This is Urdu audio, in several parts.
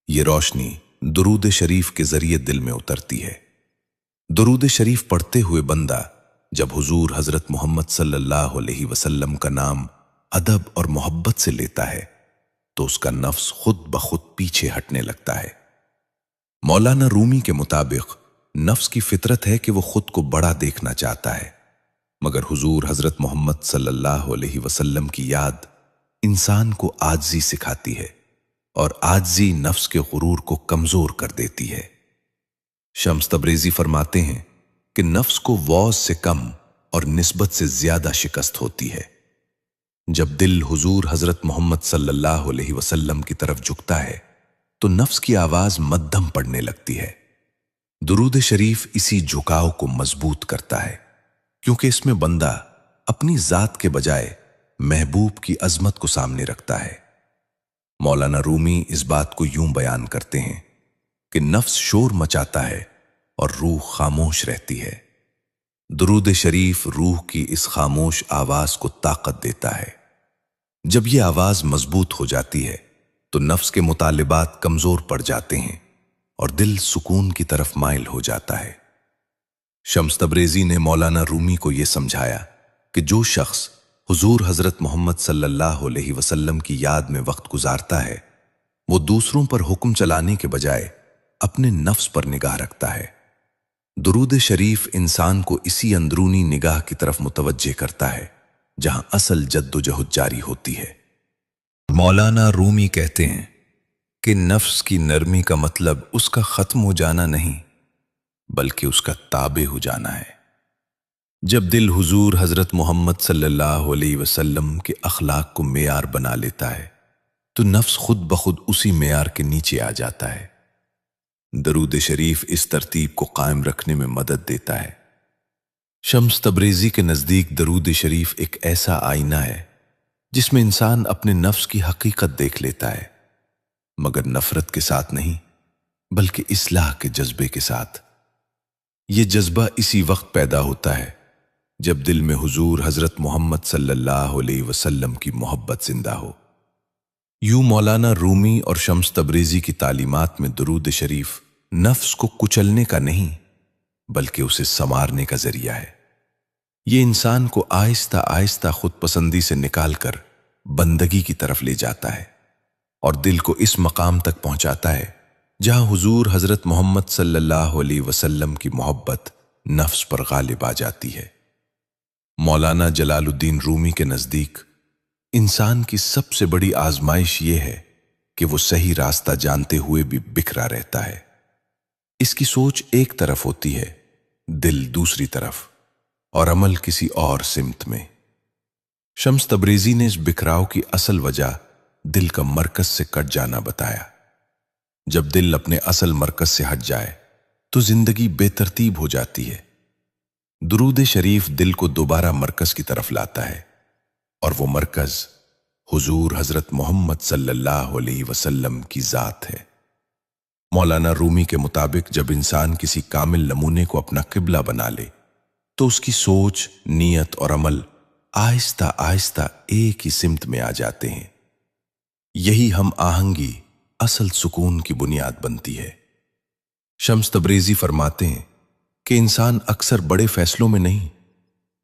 یہ روشنی درود شریف کے ذریعے دل میں اترتی ہے۔ درود شریف پڑھتے ہوئے بندہ جب حضور حضرت محمد صلی اللہ علیہ وسلم کا نام ادب اور محبت سے لیتا ہے تو اس کا نفس خود بخود پیچھے ہٹنے لگتا ہے۔ مولانا رومی کے مطابق نفس کی فطرت ہے کہ وہ خود کو بڑا دیکھنا چاہتا ہے، مگر حضور حضرت محمد صلی اللہ علیہ وسلم کی یاد انسان کو عاجزی سکھاتی ہے، اور عاجزی نفس کے غرور کو کمزور کر دیتی ہے۔ شمس تبریزی فرماتے ہیں کہ نفس کو وعظ سے کم اور نسبت سے زیادہ شکست ہوتی ہے۔ جب دل حضور حضرت محمد صلی اللہ علیہ وسلم کی طرف جھکتا ہے تو نفس کی آواز مدھم پڑنے لگتی ہے۔ درود شریف اسی جھکاؤ کو مضبوط کرتا ہے، کیونکہ اس میں بندہ اپنی ذات کے بجائے محبوب کی عظمت کو سامنے رکھتا ہے۔ مولانا رومی اس بات کو یوں بیان کرتے ہیں کہ نفس شور مچاتا ہے اور روح خاموش رہتی ہے۔ درود شریف روح کی اس خاموش آواز کو طاقت دیتا ہے۔ جب یہ آواز مضبوط ہو جاتی ہے تو نفس کے مطالبات کمزور پڑ جاتے ہیں اور دل سکون کی طرف مائل ہو جاتا ہے۔ شمس تبریزی نے مولانا رومی کو یہ سمجھایا کہ جو شخص حضور حضرت محمد صلی اللہ علیہ وسلم کی یاد میں وقت گزارتا ہے وہ دوسروں پر حکم چلانے کے بجائے اپنے نفس پر نگاہ رکھتا ہے۔ درود شریف انسان کو اسی اندرونی نگاہ کی طرف متوجہ کرتا ہے جہاں اصل جد و جہد جاری ہوتی ہے۔ مولانا رومی کہتے ہیں کہ نفس کی نرمی کا مطلب اس کا ختم ہو جانا نہیں بلکہ اس کا تابع ہو جانا ہے۔ جب دل حضور حضرت محمد صلی اللہ علیہ وسلم کے اخلاق کو معیار بنا لیتا ہے تو نفس خود بخود اسی معیار کے نیچے آ جاتا ہے۔ درود شریف اس ترتیب کو قائم رکھنے میں مدد دیتا ہے۔ شمس تبریزی کے نزدیک درود شریف ایک ایسا آئینہ ہے جس میں انسان اپنے نفس کی حقیقت دیکھ لیتا ہے، مگر نفرت کے ساتھ نہیں بلکہ اصلاح کے جذبے کے ساتھ۔ یہ جذبہ اسی وقت پیدا ہوتا ہے جب دل میں حضور حضرت محمد صلی اللہ علیہ وسلم کی محبت زندہ ہو۔ یوں مولانا رومی اور شمس تبریزی کی تعلیمات میں درود شریف نفس کو کچلنے کا نہیں بلکہ اسے سنوارنے کا ذریعہ ہے۔ یہ انسان کو آہستہ آہستہ خود پسندی سے نکال کر بندگی کی طرف لے جاتا ہے اور دل کو اس مقام تک پہنچاتا ہے جہاں حضور حضرت محمد صلی اللہ علیہ وسلم کی محبت نفس پر غالب آ جاتی ہے۔ مولانا جلال الدین رومی کے نزدیک انسان کی سب سے بڑی آزمائش یہ ہے کہ وہ صحیح راستہ جانتے ہوئے بھی بکھرا رہتا ہے۔ اس کی سوچ ایک طرف ہوتی ہے، دل دوسری طرف، اور عمل کسی اور سمت میں۔ شمس تبریزی نے اس بکھراؤ کی اصل وجہ دل کا مرکز سے کٹ جانا بتایا۔ جب دل اپنے اصل مرکز سے ہٹ جائے تو زندگی بے ترتیب ہو جاتی ہے۔ درود شریف دل کو دوبارہ مرکز کی طرف لاتا ہے، اور وہ مرکز حضور حضرت محمد صلی اللہ علیہ وسلم کی ذات ہے۔ مولانا رومی کے مطابق جب انسان کسی کامل نمونے کو اپنا قبلہ بنا لے تو اس کی سوچ، نیت اور عمل آہستہ آہستہ ایک ہی سمت میں آ جاتے ہیں۔ یہی ہم آہنگی اصل سکون کی بنیاد بنتی ہے۔ شمس تبریزی فرماتے ہیں کہ انسان اکثر بڑے فیصلوں میں نہیں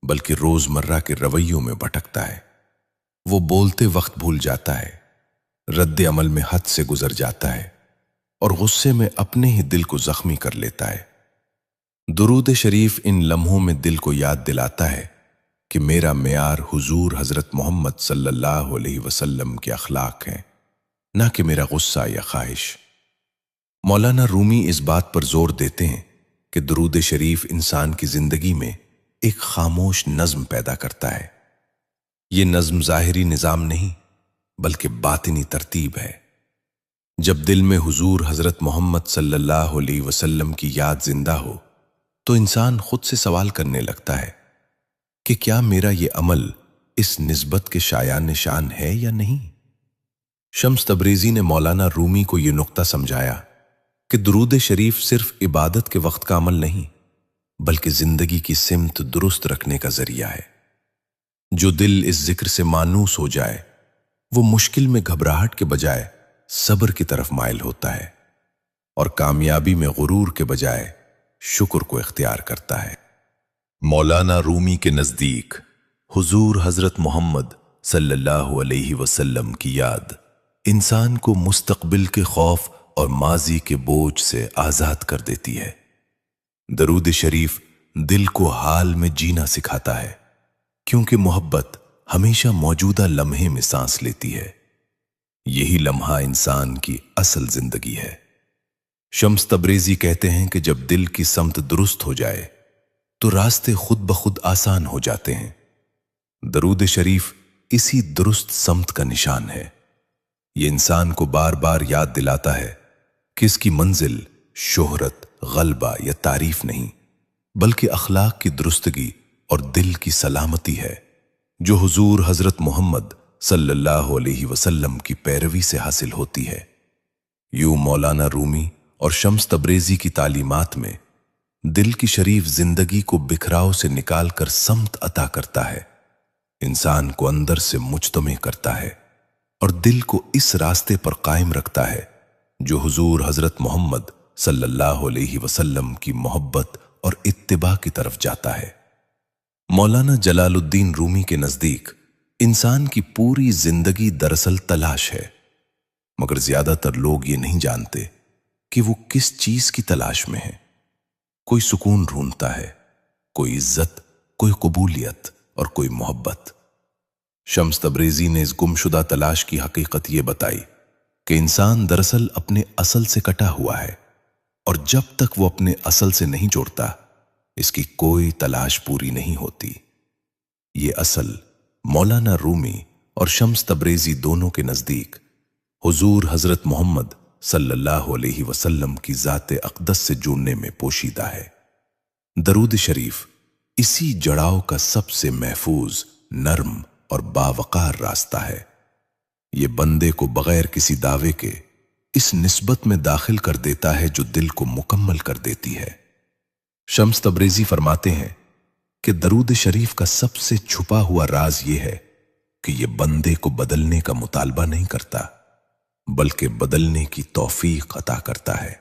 بلکہ روزمرہ کے رویوں میں بھٹکتا ہے۔ وہ بولتے وقت بھول جاتا ہے، رد عمل میں حد سے گزر جاتا ہے اور غصے میں اپنے ہی دل کو زخمی کر لیتا ہے۔ درود شریف ان لمحوں میں دل کو یاد دلاتا ہے کہ میرا معیار حضور حضرت محمد صلی اللہ علیہ وسلم کے اخلاق ہیں، نہ کہ میرا غصہ یا خواہش۔ مولانا رومی اس بات پر زور دیتے ہیں کہ درود شریف انسان کی زندگی میں ایک خاموش نظم پیدا کرتا ہے۔ یہ نظم ظاہری نظام نہیں بلکہ باطنی ترتیب ہے۔ جب دل میں حضور حضرت محمد صلی اللہ علیہ وسلم کی یاد زندہ ہو تو انسان خود سے سوال کرنے لگتا ہے کہ کیا میرا یہ عمل اس نسبت کے شایان نشان ہے یا نہیں؟ شمس تبریزی نے مولانا رومی کو یہ نقطہ سمجھایا کہ درود شریف صرف عبادت کے وقت کا عمل نہیں بلکہ زندگی کی سمت درست رکھنے کا ذریعہ ہے۔ جو دل اس ذکر سے مانوس ہو جائے وہ مشکل میں گھبراہٹ کے بجائے صبر کی طرف مائل ہوتا ہے۔ اور کامیابی میں غرور کے بجائے شکر کو اختیار کرتا ہے۔ مولانا رومی کے نزدیک حضور حضرت محمد صلی اللہ علیہ وسلم کی یاد انسان کو مستقبل کے خوف اور ماضی کے بوجھ سے آزاد کر دیتی ہے۔ درود شریف دل کو حال میں جینا سکھاتا ہے، کیونکہ محبت ہمیشہ موجودہ لمحے میں سانس لیتی ہے۔ یہی لمحہ انسان کی اصل زندگی ہے۔ شمس تبریزی کہتے ہیں کہ جب دل کی سمت درست ہو جائے تو راستے خود بخود آسان ہو جاتے ہیں۔ درود شریف اسی درست سمت کا نشان ہے۔ یہ انسان کو بار بار یاد دلاتا ہے کہ اس کی منزل شہرت، غلبہ یا تعریف نہیں، بلکہ اخلاق کی درستگی اور دل کی سلامتی ہے، جو حضور حضرت محمد صلی اللہ علیہ وسلم کی پیروی سے حاصل ہوتی ہے۔ یوں مولانا رومی اور شمس تبریزی کی تعلیمات میں دل کی شریف زندگی کو بکھراؤ سے نکال کر سمت عطا کرتا ہے، انسان کو اندر سے مجتمع کرتا ہے اور دل کو اس راستے پر قائم رکھتا ہے جو حضور حضرت محمد صلی اللہ علیہ وسلم کی محبت اور اتباع کی طرف جاتا ہے۔ مولانا جلال الدین رومی کے نزدیک انسان کی پوری زندگی دراصل تلاش ہے، مگر زیادہ تر لوگ یہ نہیں جانتے کہ وہ کس چیز کی تلاش میں ہے۔ کوئی سکون ڈھونڈتا ہے، کوئی عزت، کوئی قبولیت اور کوئی محبت۔ شمس تبریزی نے اس گمشدہ تلاش کی حقیقت یہ بتائی کہ انسان دراصل اپنے اصل سے کٹا ہوا ہے، اور جب تک وہ اپنے اصل سے نہیں جوڑتا اس کی کوئی تلاش پوری نہیں ہوتی۔ یہ اصل مولانا رومی اور شمس تبریزی دونوں کے نزدیک حضور حضرت محمد صلی اللہ علیہ وسلم کی ذات اقدس سے جڑنے میں پوشیدہ ہے۔ درود شریف اسی جڑاؤ کا سب سے محفوظ، نرم اور باوقار راستہ ہے۔ یہ بندے کو بغیر کسی دعوے کے اس نسبت میں داخل کر دیتا ہے جو دل کو مکمل کر دیتی ہے۔ شمس تبریزی فرماتے ہیں کہ درود شریف کا سب سے چھپا ہوا راز یہ ہے کہ یہ بندے کو بدلنے کا مطالبہ نہیں کرتا، بلکہ بدلنے کی توفیق عطا کرتا ہے۔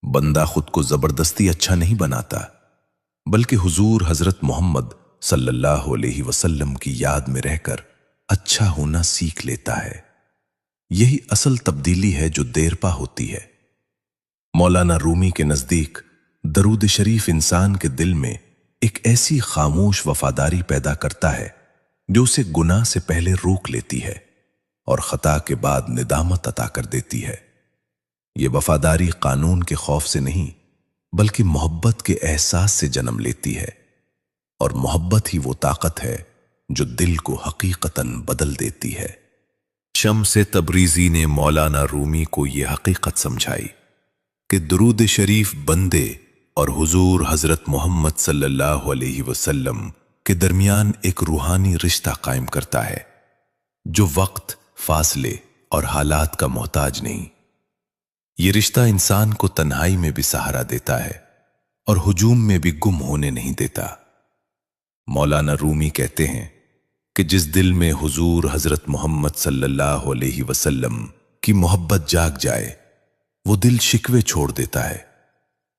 بندہ خود کو زبردستی اچھا نہیں بناتا، بلکہ حضور حضرت محمد صلی اللہ علیہ وسلم کی یاد میں رہ کر اچھا ہونا سیکھ لیتا ہے۔ یہی اصل تبدیلی ہے جو دیر پا ہوتی ہے۔ مولانا رومی کے نزدیک درود شریف انسان کے دل میں ایک ایسی خاموش وفاداری پیدا کرتا ہے جو اسے گناہ سے پہلے روک لیتی ہے اور خطا کے بعد ندامت عطا کر دیتی ہے۔ یہ وفاداری قانون کے خوف سے نہیں، بلکہ محبت کے احساس سے جنم لیتی ہے، اور محبت ہی وہ طاقت ہے جو دل کو حقیقتاً بدل دیتی ہے۔ شمس تبریزی نے مولانا رومی کو یہ حقیقت سمجھائی کہ درود شریف بندے اور حضور حضرت محمد صلی اللہ علیہ وسلم کے درمیان ایک روحانی رشتہ قائم کرتا ہے جو وقت، فاصلے اور حالات کا محتاج نہیں۔ یہ رشتہ انسان کو تنہائی میں بھی سہارا دیتا ہے اور ہجوم میں بھی گم ہونے نہیں دیتا۔ مولانا رومی کہتے ہیں کہ جس دل میں حضور حضرت محمد صلی اللہ علیہ وسلم کی محبت جاگ جائے وہ دل شکوے چھوڑ دیتا ہے،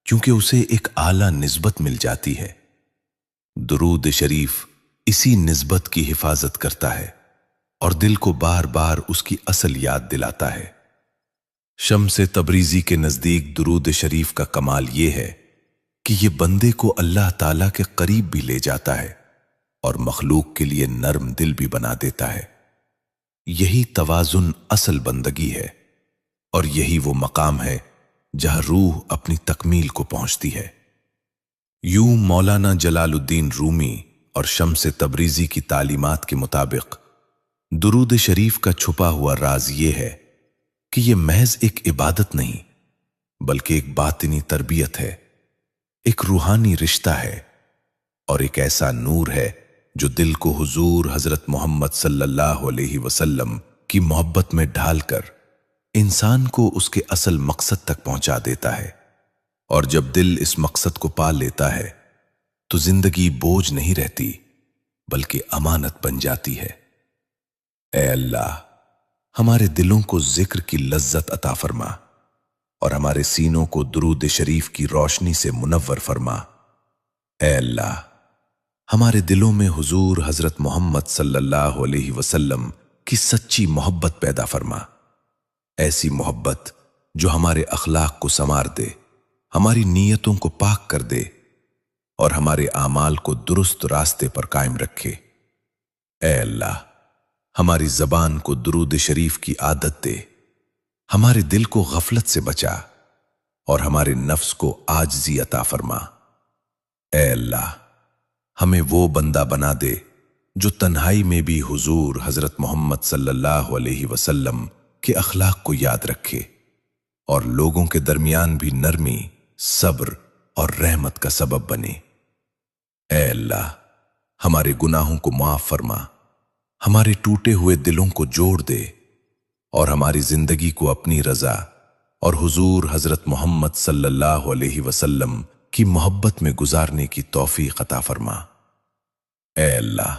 کیونکہ اسے ایک اعلیٰ نسبت مل جاتی ہے۔ درود شریف اسی نسبت کی حفاظت کرتا ہے اور دل کو بار بار اس کی اصل یاد دلاتا ہے۔ شمس تبریزی کے نزدیک درود شریف کا کمال یہ ہے کہ یہ بندے کو اللہ تعالیٰ کے قریب بھی لے جاتا ہے اور مخلوق کے لیے نرم دل بھی بنا دیتا ہے۔ یہی توازن اصل بندگی ہے، اور یہی وہ مقام ہے جہاں روح اپنی تکمیل کو پہنچتی ہے۔ یوں مولانا جلال الدین رومی اور شمس تبریزی کی تعلیمات کے مطابق درود شریف کا چھپا ہوا راز یہ ہے کہ یہ محض ایک عبادت نہیں، بلکہ ایک باطنی تربیت ہے، ایک روحانی رشتہ ہے، اور ایک ایسا نور ہے جو دل کو حضور حضرت محمد صلی اللہ علیہ وسلم کی محبت میں ڈھال کر انسان کو اس کے اصل مقصد تک پہنچا دیتا ہے۔ اور جب دل اس مقصد کو پا لیتا ہے تو زندگی بوجھ نہیں رہتی، بلکہ امانت بن جاتی ہے۔ اے اللہ، ہمارے دلوں کو ذکر کی لذت عطا فرما، اور ہمارے سینوں کو درود شریف کی روشنی سے منور فرما۔ اے اللہ، ہمارے دلوں میں حضور حضرت محمد صلی اللہ علیہ وسلم کی سچی محبت پیدا فرما، ایسی محبت جو ہمارے اخلاق کو سنوار دے، ہماری نیتوں کو پاک کر دے اور ہمارے اعمال کو درست راستے پر قائم رکھے۔ اے اللہ، ہماری زبان کو درود شریف کی عادت دے، ہمارے دل کو غفلت سے بچا اور ہمارے نفس کو عاجزی عطا فرما۔ اے اللہ، ہمیں وہ بندہ بنا دے جو تنہائی میں بھی حضور حضرت محمد صلی اللہ علیہ وسلم کے اخلاق کو یاد رکھے اور لوگوں کے درمیان بھی نرمی، صبر اور رحمت کا سبب بنے۔ اے اللہ، ہمارے گناہوں کو معاف فرما، ہمارے ٹوٹے ہوئے دلوں کو جوڑ دے اور ہماری زندگی کو اپنی رضا اور حضور حضرت محمد صلی اللہ علیہ وسلم کی محبت میں گزارنے کی توفیق عطا فرما۔ اے اللہ،